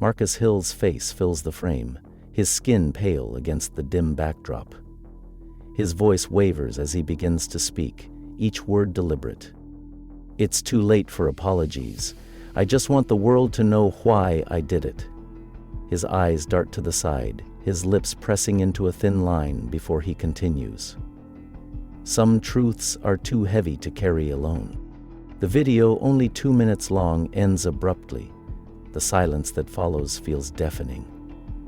Marcus Hill's face fills the frame, his skin pale against the dim backdrop. His voice wavers as he begins to speak, each word deliberate. "It's too late for apologies. I just want the world to know why I did it." His eyes dart to the side, his lips pressing into a thin line before he continues. "Some truths are too heavy to carry alone." The video, only 2 minutes long, ends abruptly. The silence that follows feels deafening,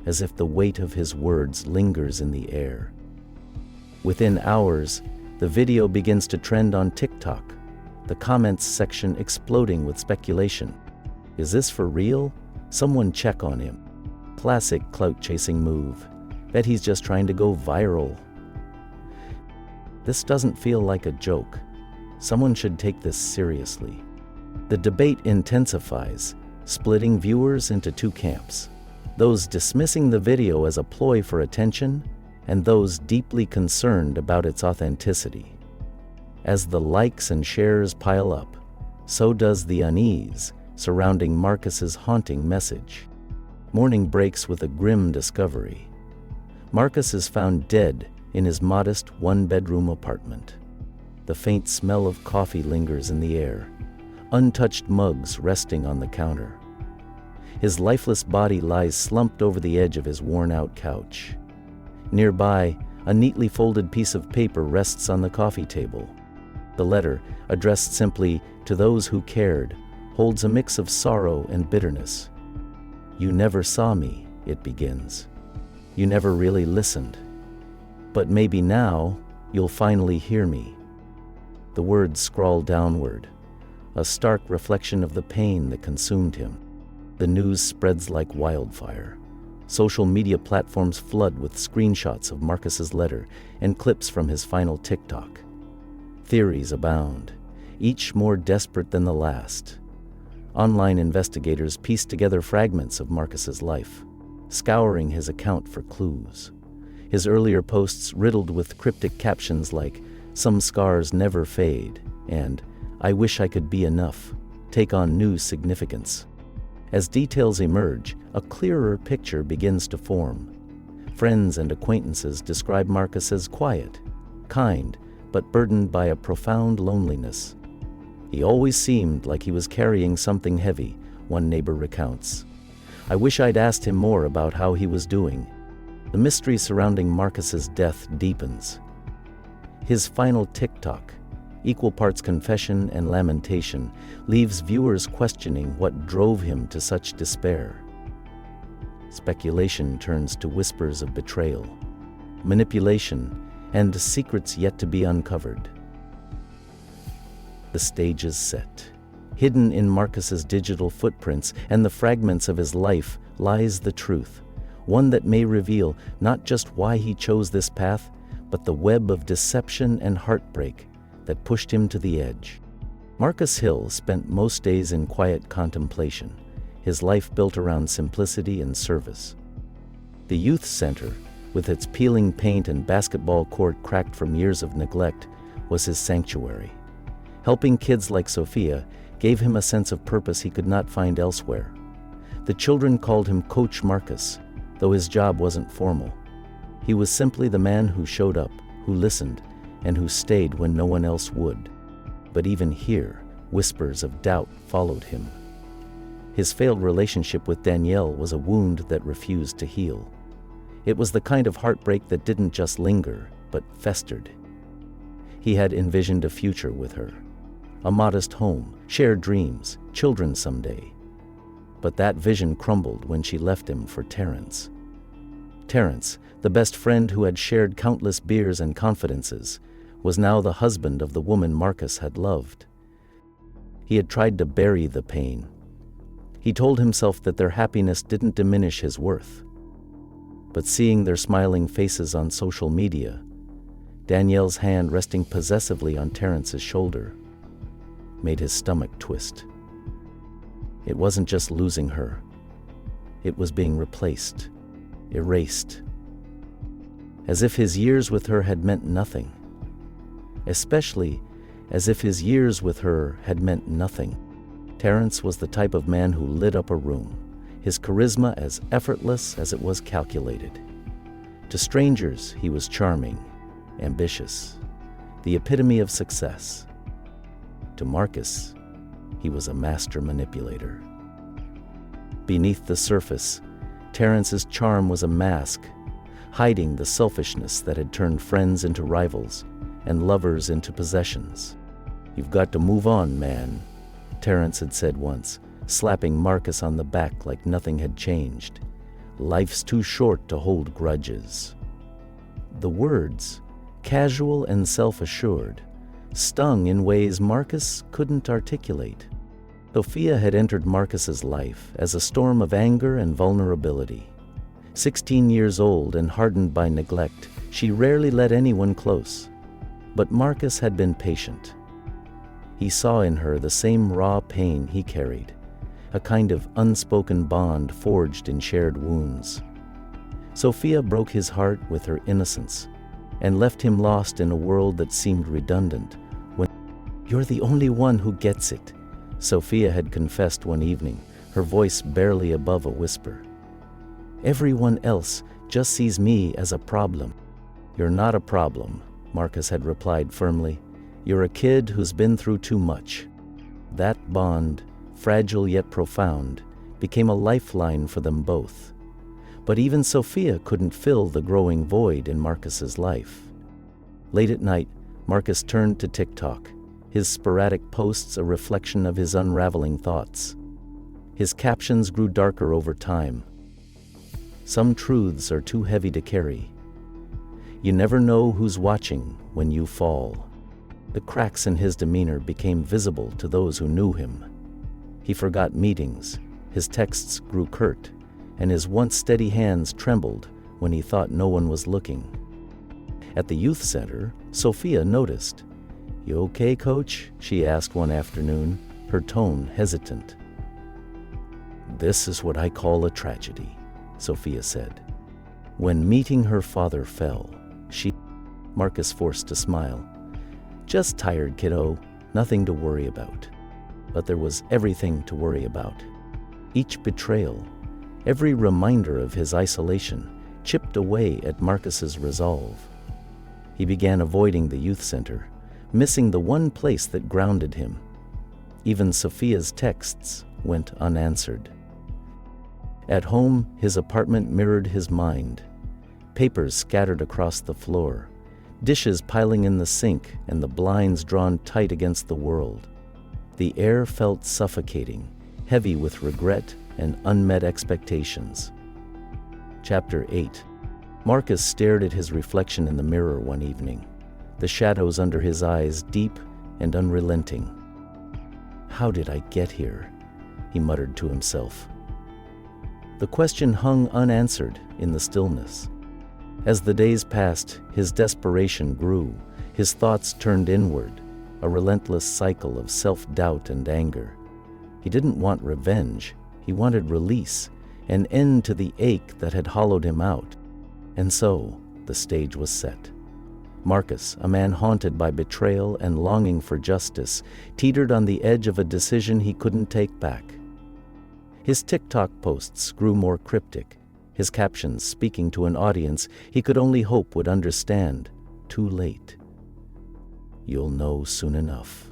as if the weight of his words lingers in the air. Within hours, the video begins to trend on TikTok, the comments section exploding with speculation. Is this for real? Someone check on him. Classic clout-chasing move. Bet he's just trying to go viral. This doesn't feel like a joke. Someone should take this seriously. The debate intensifies, splitting viewers into two camps: those dismissing the video as a ploy for attention, and those deeply concerned about its authenticity. As the likes and shares pile up, so does the unease surrounding Marcus's haunting message. Morning breaks with a grim discovery. Marcus is found dead in his modest one-bedroom apartment. The faint smell of coffee lingers in the air, untouched mugs resting on the counter. His lifeless body lies slumped over the edge of his worn-out couch. Nearby, a neatly folded piece of paper rests on the coffee table. The letter, addressed simply to those who cared, holds a mix of sorrow and bitterness. "You never saw me," it begins. "You never really listened. But maybe now, you'll finally hear me." The words scrawl downward, a stark reflection of the pain that consumed him. The news spreads like wildfire. Social media platforms flood with screenshots of Marcus's letter and clips from his final TikTok. Theories abound, each more desperate than the last. Online investigators piece together fragments of Marcus's life, scouring his account for clues. His earlier posts riddled with cryptic captions like, "Some scars never fade," and "I wish I could be enough," take on new significance. As details emerge, a clearer picture begins to form. Friends and acquaintances describe Marcus as quiet, kind, but burdened by a profound loneliness. "He always seemed like he was carrying something heavy," one neighbor recounts. "I wish I'd asked him more about how he was doing." The mystery surrounding Marcus's death deepens. His final TikTok, equal parts confession and lamentation, leaves viewers questioning what drove him to such despair. Speculation turns to whispers of betrayal, manipulation, and secrets yet to be uncovered. The stage is set. Hidden in Marcus's digital footprints and the fragments of his life lies the truth, one that may reveal not just why he chose this path, but the web of deception and heartbreak that pushed him to the edge. Marcus Hill spent most days in quiet contemplation, his life built around simplicity and service. The youth center, with its peeling paint and basketball court cracked from years of neglect, was his sanctuary. Helping kids like Sophia gave him a sense of purpose he could not find elsewhere. The children called him Coach Marcus, though his job wasn't formal. He was simply the man who showed up, who listened, and who stayed when no one else would. But even here, whispers of doubt followed him. His failed relationship with Danielle was a wound that refused to heal. It was the kind of heartbreak that didn't just linger, but festered. He had envisioned a future with her, a modest home, shared dreams, children someday. But that vision crumbled when she left him for Terrence. Terrence, the best friend who had shared countless beers and confidences, was now the husband of the woman Marcus had loved. He had tried to bury the pain. He told himself that their happiness didn't diminish his worth. But seeing their smiling faces on social media, Danielle's hand resting possessively on Terrence's shoulder, made his stomach twist. It wasn't just losing her. It was being replaced, erased. As if his years with her had meant nothing. Especially as if his years with her had meant nothing. Terrence was the type of man who lit up a room. his charisma as effortless as it was calculated. To strangers, he was charming, ambitious, the epitome of success. To Marcus, he was a master manipulator. Beneath the surface, Terrence's charm was a mask, hiding the selfishness that had turned friends into rivals and lovers into possessions. "You've got to move on, man," Terrence had said once, slapping Marcus on the back like nothing had changed. "Life's too short to hold grudges." The words, casual and self-assured, stung in ways Marcus couldn't articulate. Sophia had entered Marcus's life as a storm of anger and vulnerability. 16 years old and hardened by neglect, she rarely let anyone close. But Marcus had been patient. He saw in her the same raw pain he carried, a kind of unspoken bond forged in shared wounds. Sophia broke his heart with her innocence and left him lost in a world that seemed redundant. When "You're the only one who gets it," Sophia had confessed one evening, her voice barely above a whisper. "Everyone else just sees me as a problem." "You're not a problem," Marcus had replied firmly. "You're a kid who's been through too much." That bond, fragile yet profound, became a lifeline for them both. But even Sophia couldn't fill the growing void in Marcus's life. Late at night, Marcus turned to TikTok, his sporadic posts a reflection of his unraveling thoughts. His captions grew darker over time. "Some truths are too heavy to carry. You never know who's watching when you fall." The cracks in his demeanor became visible to those who knew him. He forgot meetings, his texts grew curt, and his once steady hands trembled when he thought no one was looking. At the youth center, Sophia noticed. "You okay, coach?" she asked one afternoon, her tone hesitant. "This is what I call a tragedy," Sophia said. When meeting her father fell, Marcus forced a smile. "Just tired, kiddo, nothing to worry about." But there was everything to worry about. Each betrayal, every reminder of his isolation, chipped away at Marcus's resolve. He began avoiding the youth center, missing the one place that grounded him. Even Sophia's texts went unanswered. At home, his apartment mirrored his mind. Papers scattered across the floor, dishes piling in the sink, and the blinds drawn tight against the world. The air felt suffocating, heavy with regret and unmet expectations. Chapter 8. Marcus stared at his reflection in the mirror one evening, the shadows under his eyes deep and unrelenting. "How did I get here?" he muttered to himself. The question hung unanswered in the stillness. As the days passed, his desperation grew, his thoughts turned inward, a relentless cycle of self-doubt and anger. He didn't want revenge, he wanted release, an end to the ache that had hollowed him out. And so, the stage was set. Marcus, a man haunted by betrayal and longing for justice, teetered on the edge of a decision he couldn't take back. His TikTok posts grew more cryptic, his captions speaking to an audience he could only hope would understand, too late. "You'll know soon enough."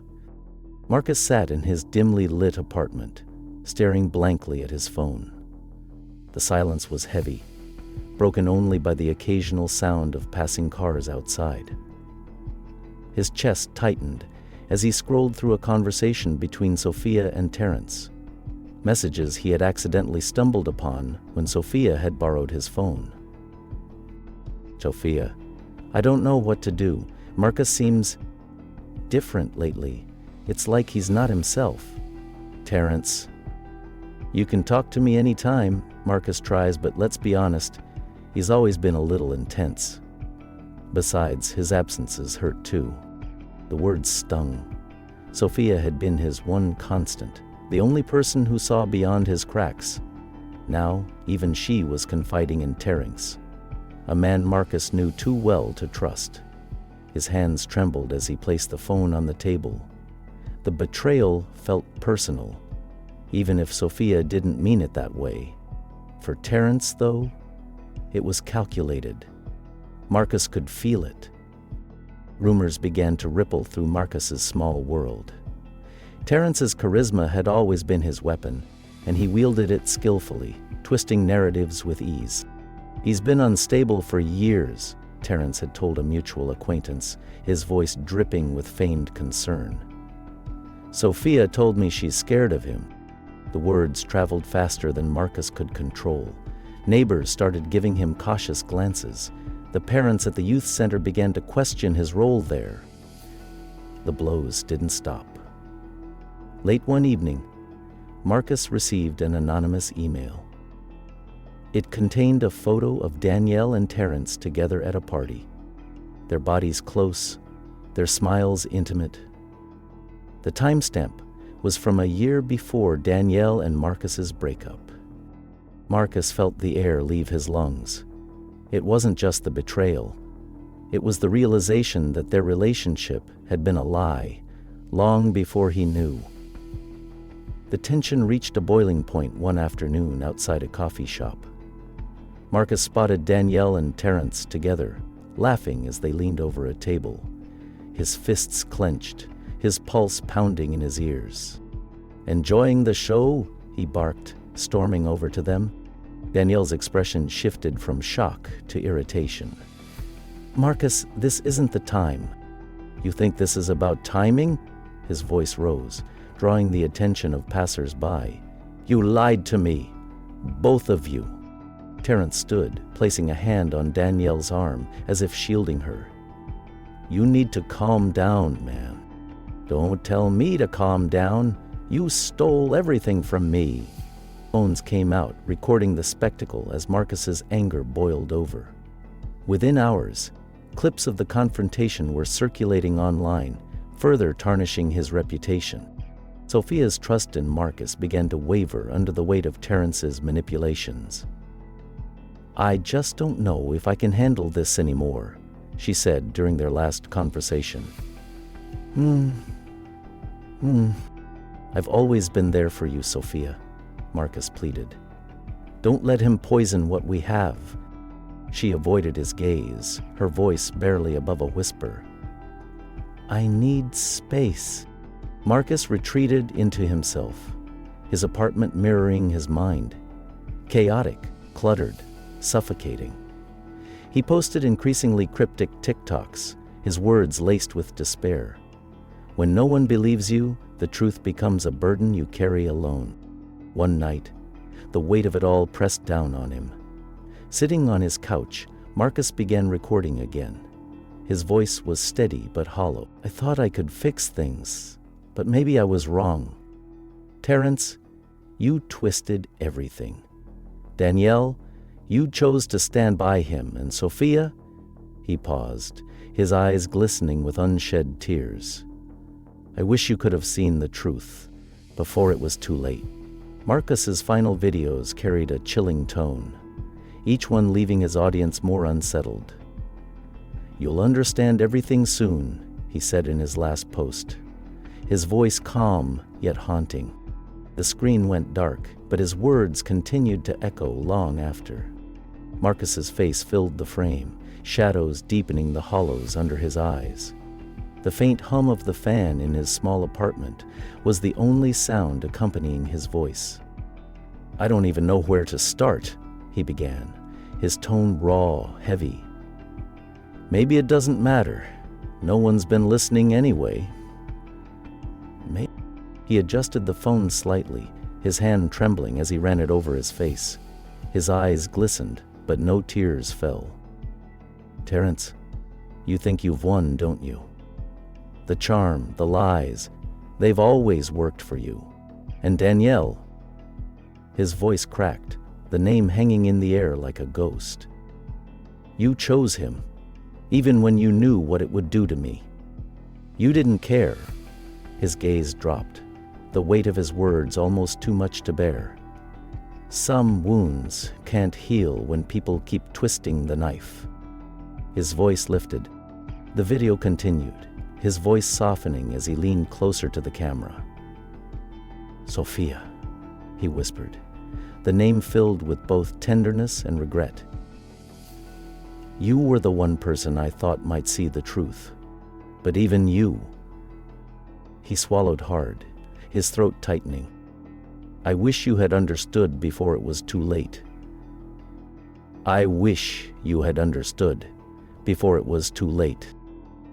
Marcus sat in his dimly lit apartment, staring blankly at his phone. The silence was heavy, broken only by the occasional sound of passing cars outside. His chest tightened as he scrolled through a conversation between Sophia and Terrence, messages he had accidentally stumbled upon when Sophia had borrowed his phone. "Sophia, I don't know what to do. Marcus seems different lately. It's like he's not himself." "Terrence, you can talk to me anytime," Marcus tries, but let's be honest, he's always been a little intense. Besides, his absences hurt too. The words stung. Sophia had been his one constant, the only person who saw beyond his cracks. Now, even she was confiding in Terrence, a man Marcus knew too well to trust. His hands trembled as he placed the phone on the table. The betrayal felt personal, even if Sophia didn't mean it that way. For Terrence, though, it was calculated. Marcus could feel it. Rumors began to ripple through Marcus's small world. Terrence's charisma had always been his weapon, and he wielded it skillfully, twisting narratives with ease. "He's been unstable for years," Terrence had told a mutual acquaintance, his voice dripping with feigned concern. "Sophia told me she's scared of him." The words traveled faster than Marcus could control. Neighbors started giving him cautious glances. The parents at the youth center began to question his role there. The blows didn't stop. Late one evening, Marcus received an anonymous email. It contained a photo of Danielle and Terrence together at a party, their bodies close, their smiles intimate. The timestamp was from a year before Danielle and Marcus's breakup. Marcus felt the air leave his lungs. It wasn't just the betrayal. It was the realization that their relationship had been a lie, long before he knew. The tension reached a boiling point one afternoon outside a coffee shop. Marcus spotted Danielle and Terrence together, laughing as they leaned over a table. His fists clenched, his pulse pounding in his ears. "Enjoying the show?" he barked, storming over to them. Danielle's expression shifted from shock to irritation. "Marcus, this isn't the time." "You think this is about timing?" His voice rose, drawing the attention of passers-by. "You lied to me, both of you." Terrence stood, placing a hand on Danielle's arm as if shielding her. "You need to calm down, man." "Don't tell me to calm down. You stole everything from me." Phones came out, recording the spectacle as Marcus's anger boiled over. Within hours, clips of the confrontation were circulating online, further tarnishing his reputation. Sophia's trust in Marcus began to waver under the weight of Terrence's manipulations. "I just don't know if I can handle this anymore," she said during their last conversation. "I've always been there for you, Sophia," Marcus pleaded. "Don't let him poison what we have." She avoided his gaze, her voice barely above a whisper. "I need space." Marcus retreated into himself, his apartment mirroring his mind. Chaotic, cluttered, suffocating. He posted increasingly cryptic TikToks, his words laced with despair. "When no one believes you, the truth becomes a burden you carry alone." One night, the weight of it all pressed down on him. Sitting on his couch, Marcus began recording again. His voice was steady but hollow. "I thought I could fix things, but maybe I was wrong. Terrence, you twisted everything. Danielle, you chose to stand by him, and Sophia..." He paused, his eyes glistening with unshed tears. "I wish you could have seen the truth before it was too late." Marcus's final videos carried a chilling tone, each one leaving his audience more unsettled. "You'll understand everything soon," he said in his last post, his voice calm yet haunting. The screen went dark, but his words continued to echo long after. Marcus's face filled the frame, shadows deepening the hollows under his eyes. The faint hum of the fan in his small apartment was the only sound accompanying his voice. "I don't even know where to start," he began, his tone raw, heavy. "Maybe it doesn't matter. No one's been listening anyway." He adjusted the phone slightly, his hand trembling as he ran it over his face. His eyes glistened, but no tears fell. "Terrence, you think you've won, don't you? The charm, the lies, they've always worked for you. And Danielle..." His voice cracked, the name hanging in the air like a ghost. "You chose him, even when you knew what it would do to me. You didn't care." His gaze dropped, the weight of his words almost too much to bear. "Some wounds can't heal when people keep twisting the knife." His voice lifted. The video continued, his voice softening as he leaned closer to the camera. "Sophia," he whispered, the name filled with both tenderness and regret. You were the one person I thought might see the truth. But even you. He swallowed hard, his throat tightening. I wish you had understood before it was too late. I wish you had understood before it was too late.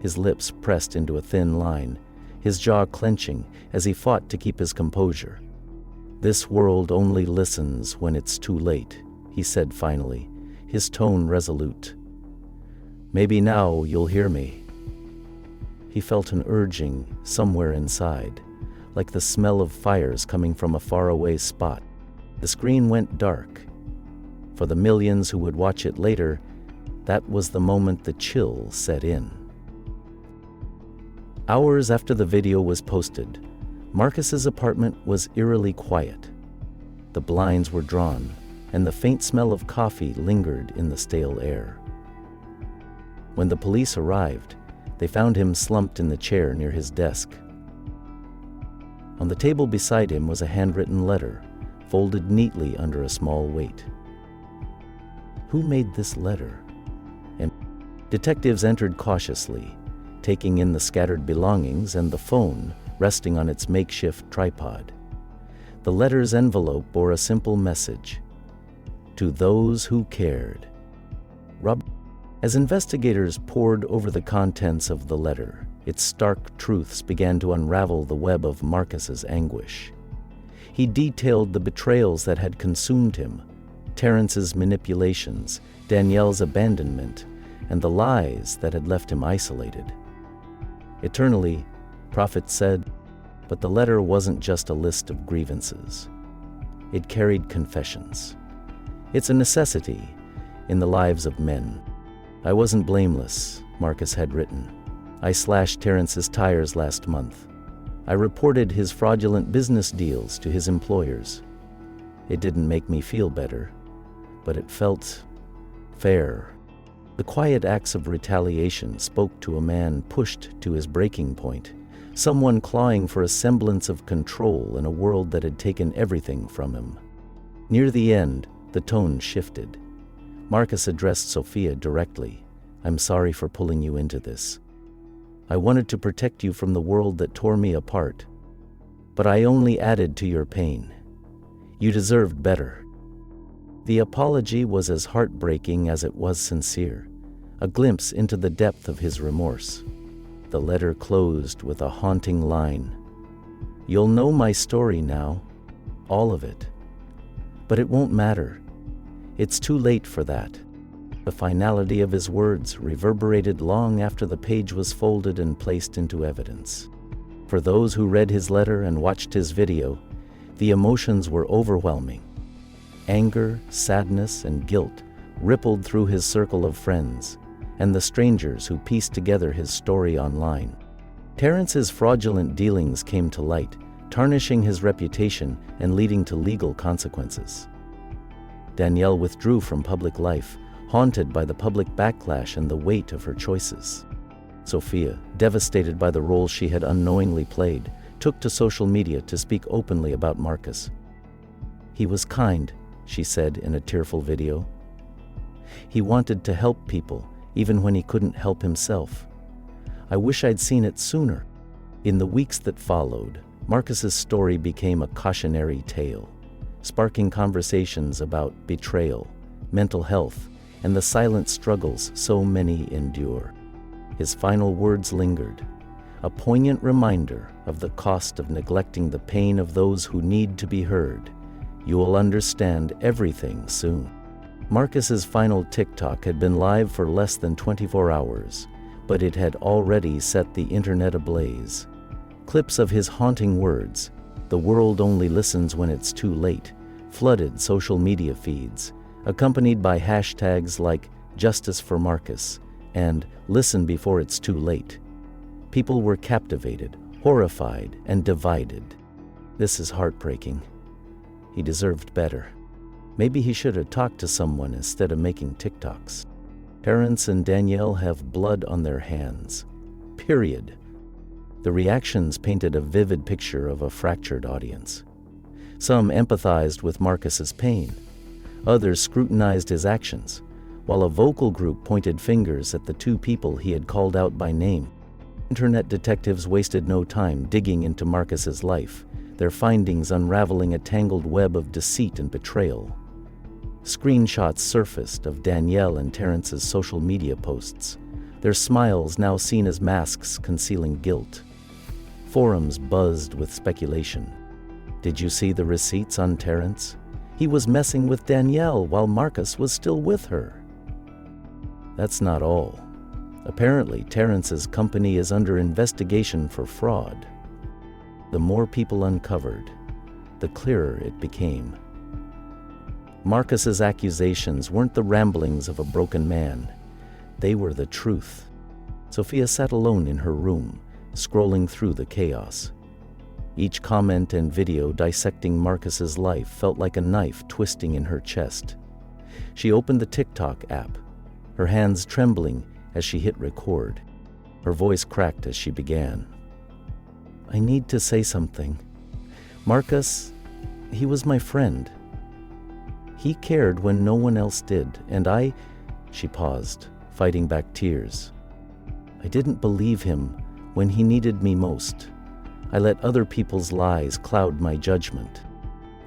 His lips pressed into a thin line, his jaw clenching as he fought to keep his composure. This world only listens when it's too late, he said finally, his tone resolute. Maybe now you'll hear me. He felt an urging somewhere inside, like the smell of fires coming from a faraway spot. The screen went dark. For the millions who would watch it later, that was the moment the chill set in. Hours after the video was posted, Marcus's apartment was eerily quiet. The blinds were drawn, and the faint smell of coffee lingered in the stale air. When the police arrived, they found him slumped in the chair near his desk. On the table beside him was a handwritten letter, folded neatly under a small weight. Who made this letter? And detectives entered cautiously, taking in the scattered belongings and the phone resting on its makeshift tripod. The letter's envelope bore a simple message: to those who cared. As investigators pored over the contents of the letter, its stark truths began to unravel the web of Marcus's anguish. He detailed the betrayals that had consumed him, Terrence's manipulations, Danielle's abandonment, and the lies that had left him isolated. Eternally, Prophet said, but the letter wasn't just a list of grievances. It carried confessions. It's a necessity in the lives of men. I wasn't blameless, Marcus had written. I slashed Terrence's tires last month. I reported his fraudulent business deals to his employers. It didn't make me feel better, but it felt fair. The quiet acts of retaliation spoke to a man pushed to his breaking point, someone clawing for a semblance of control in a world that had taken everything from him. Near the end, the tone shifted. Marcus addressed Sophia directly. I'm sorry for pulling you into this. I wanted to protect you from the world that tore me apart, but I only added to your pain. You deserved better. The apology was as heartbreaking as it was sincere, a glimpse into the depth of his remorse. The letter closed with a haunting line. You'll know my story now, all of it. But it won't matter. It's too late for that. The finality of his words reverberated long after the page was folded and placed into evidence. For those who read his letter and watched his video, the emotions were overwhelming. Anger, sadness, and guilt rippled through his circle of friends and the strangers who pieced together his story online. Terrence's fraudulent dealings came to light, tarnishing his reputation and leading to legal consequences. Danielle withdrew from public life, haunted by the public backlash and the weight of her choices. Sophia, devastated by the role she had unknowingly played, took to social media to speak openly about Marcus. He was kind, she said in a tearful video. He wanted to help people, even when he couldn't help himself. I wish I'd seen it sooner. In the weeks that followed, Marcus's story became a cautionary tale, sparking conversations about betrayal, mental health, and the silent struggles so many endure. His final words lingered, a poignant reminder of the cost of neglecting the pain of those who need to be heard. You will understand everything soon. Marcus's final TikTok had been live for less than 24 hours, but it had already set the internet ablaze. Clips of his haunting words, "The world only listens when it's too late," flooded social media feeds, accompanied by hashtags like Justice for Marcus and Listen Before It's Too Late. People were captivated, horrified, and divided. This is heartbreaking. He deserved better. Maybe he should have talked to someone instead of making TikToks. Terrence and Danielle have blood on their hands. Period. The reactions painted a vivid picture of a fractured audience. Some empathized with Marcus's pain. Others scrutinized his actions, while a vocal group pointed fingers at the two people he had called out by name. Internet detectives wasted no time digging into Marcus's life, their findings unraveling a tangled web of deceit and betrayal. Screenshots surfaced of Danielle and Terrence's social media posts, their smiles now seen as masks concealing guilt. Forums buzzed with speculation. Did you see the receipts on Terrence? He was messing with Danielle while Marcus was still with her. That's not all. Apparently, Terrence's company is under investigation for fraud. The more people uncovered, the clearer it became. Marcus's accusations weren't the ramblings of a broken man. They were the truth. Sophia sat alone in her room, scrolling through the chaos. Each comment and video dissecting Marcus's life felt like a knife twisting in her chest. She opened the TikTok app, her hands trembling as she hit record. Her voice cracked as she began. I need to say something. Marcus, he was my friend. He cared when no one else did, and she paused, fighting back tears. I didn't believe him when he needed me most. I let other people's lies cloud my judgment.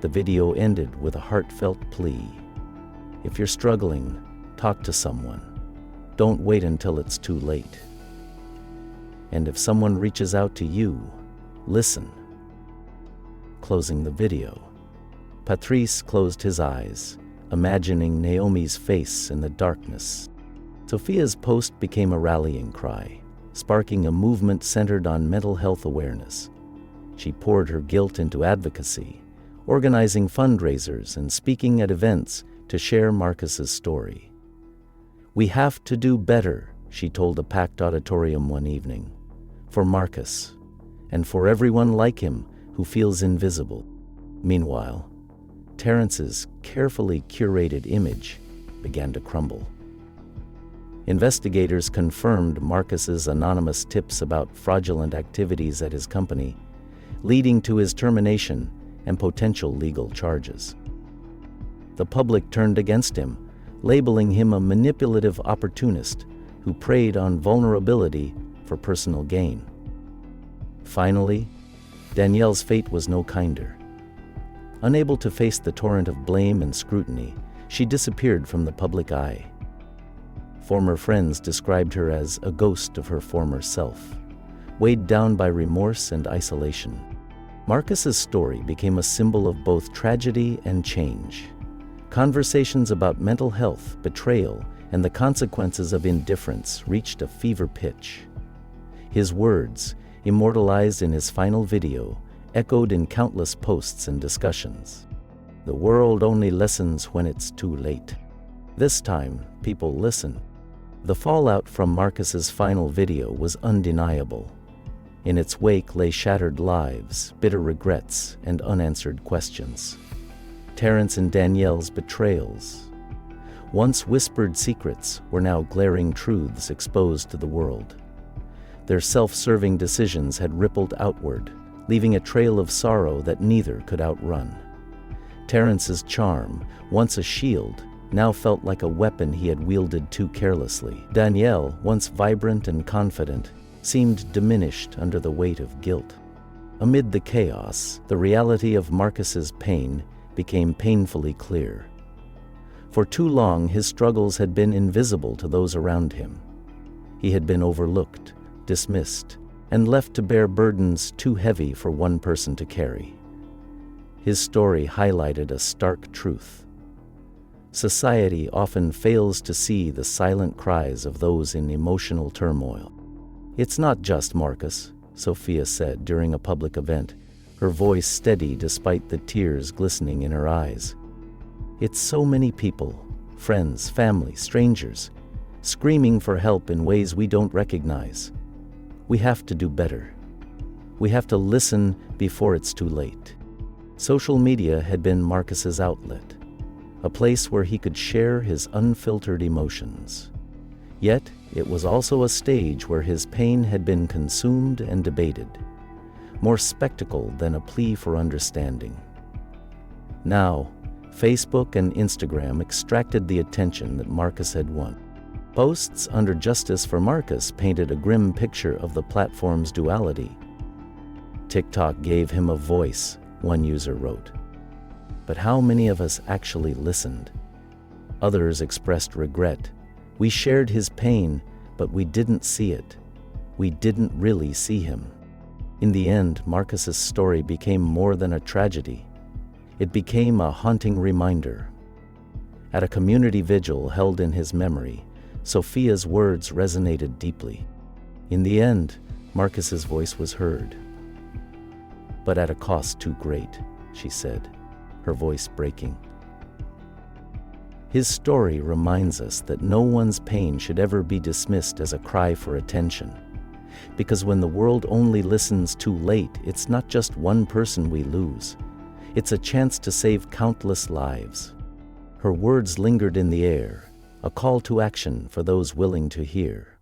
The video ended with a heartfelt plea. If you're struggling, talk to someone. Don't wait until it's too late. And if someone reaches out to you, listen. Closing the video, Patrice closed his eyes, imagining Naomi's face in the darkness. Sophia's post became a rallying cry, sparking a movement centered on mental health awareness. She poured her guilt into advocacy, organizing fundraisers and speaking at events to share Marcus's story. We have to do better, she told a packed auditorium one evening. For Marcus, and for everyone like him who feels invisible. Meanwhile, Terrence's carefully curated image began to crumble. Investigators confirmed Marcus's anonymous tips about fraudulent activities at his company, leading to his termination and potential legal charges. The public turned against him, labeling him a manipulative opportunist who preyed on vulnerability for personal gain. Finally, Danielle's fate was no kinder. Unable to face the torrent of blame and scrutiny, she disappeared from the public eye. Former friends described her as a ghost of her former self, weighed down by remorse and isolation. Marcus's story became a symbol of both tragedy and change. Conversations about mental health, betrayal, and the consequences of indifference reached a fever pitch. His words, immortalized in his final video, echoed in countless posts and discussions. The world only listens when it's too late. This time, people listen. The fallout from Marcus's final video was undeniable. In its wake lay shattered lives, bitter regrets, and unanswered questions. Terrence and Danielle's betrayals. Once whispered secrets were now glaring truths exposed to the world. Their self-serving decisions had rippled outward, leaving a trail of sorrow that neither could outrun. Terrence's charm, once a shield, now felt like a weapon he had wielded too carelessly. Danielle, once vibrant and confident, seemed diminished under the weight of guilt. Amid the chaos, the reality of Marcus's pain became painfully clear. For too long, his struggles had been invisible to those around him. He had been overlooked, dismissed, and left to bear burdens too heavy for one person to carry. His story highlighted a stark truth. Society often fails to see the silent cries of those in emotional turmoil. It's not just Marcus, Sophia said during a public event, her voice steady despite the tears glistening in her eyes. It's so many people, friends, family, strangers, screaming for help in ways we don't recognize. We have to do better. We have to listen before it's too late. Social media had been Marcus's outlet, a place where he could share his unfiltered emotions. Yet, it was also a stage where his pain had been consumed and debated, more spectacle than a plea for understanding. Now, Facebook and Instagram extracted the attention that Marcus had won. Posts under Justice for Marcus painted a grim picture of the platform's duality. TikTok gave him a voice, one user wrote. But how many of us actually listened? Others expressed regret. We shared his pain, but we didn't see it. We didn't really see him. In the end, Marcus's story became more than a tragedy. It became a haunting reminder. At a community vigil held in his memory, Sophia's words resonated deeply. In the end, Marcus's voice was heard. But at a cost too great, she said, her voice breaking. His story reminds us that no one's pain should ever be dismissed as a cry for attention. Because when the world only listens too late, it's not just one person we lose. It's a chance to save countless lives. Her words lingered in the air, a call to action for those willing to hear.